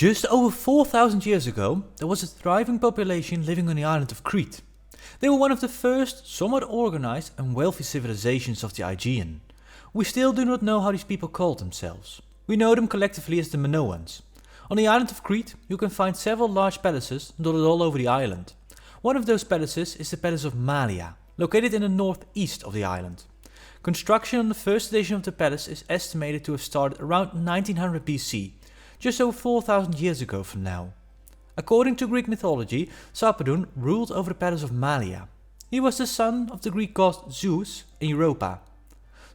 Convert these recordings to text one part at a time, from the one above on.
Just over 4,000 years ago, there was a thriving population living on the island of Crete. They were one of the first, somewhat organized and wealthy civilizations of the Aegean. We still do not know how these people called themselves. We know them collectively as the Minoans. On the island of Crete, you can find several large palaces dotted all over the island. One of those palaces is the Palace of Malia, located in the northeast of the island. Construction on the first edition of the palace is estimated to have started around 1900 BC, just over 4,000 years ago from now. According to Greek mythology, Sarpedon ruled over the Palace of Malia. He was the son of the Greek god Zeus and Europa.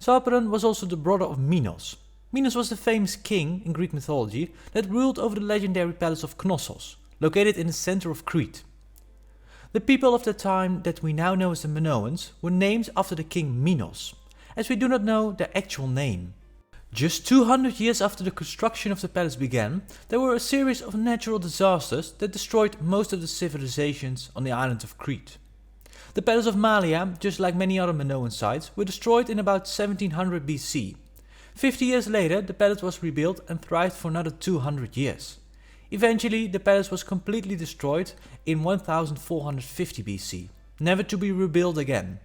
Sarpedon was also the brother of Minos. Minos was the famous king in Greek mythology that ruled over the legendary Palace of Knossos, located in the center of Crete. The people of the time that we now know as the Minoans were named after the king Minos, as we do not know their actual name. Just 200 years after the construction of the palace began, there were a series of natural disasters that destroyed most of the civilizations on the island of Crete. The Palace of Malia, just like many other Minoan sites, were destroyed in about 1700 BC. 50 years later, the palace was rebuilt and thrived for another 200 years. Eventually, the palace was completely destroyed in 1450 BC, never to be rebuilt again.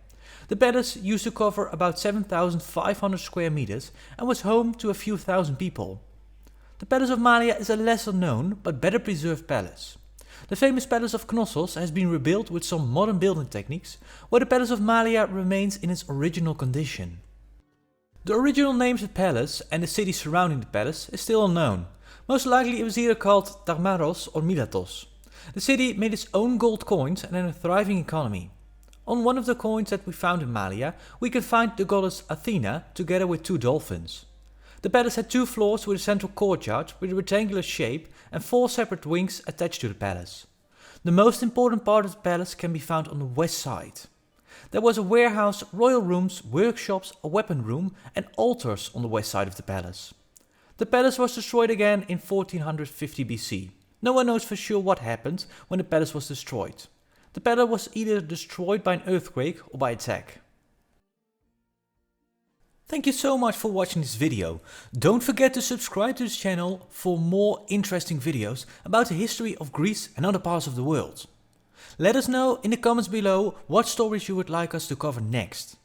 The palace used to cover about 7,500 square meters and was home to a few thousand people. The Palace of Malia is a lesser known but better preserved palace. The famous Palace of Knossos has been rebuilt with some modern building techniques, while the Palace of Malia remains in its original condition. The original name of the palace and the city surrounding the palace is still unknown. Most likely it was either called Tarmaros or Miletos. The city made its own gold coins and had a thriving economy. On one of the coins that we found in Malia, we can find the goddess Athena together with two dolphins. The palace had two floors with a central courtyard with a rectangular shape and 4 separate wings attached to the palace. The most important part of the palace can be found on the west side. There was a warehouse, royal rooms, workshops, a weapon room and altars on the west side of the palace. The palace was destroyed again in 1450 BC. No one knows for sure what happened when the palace was destroyed. The palace was either destroyed by an earthquake or by attack. Thank you so much for watching this video. Don't forget to subscribe to this channel for more interesting videos about the history of Greece and other parts of the world. Let us know in the comments below what stories you would like us to cover next.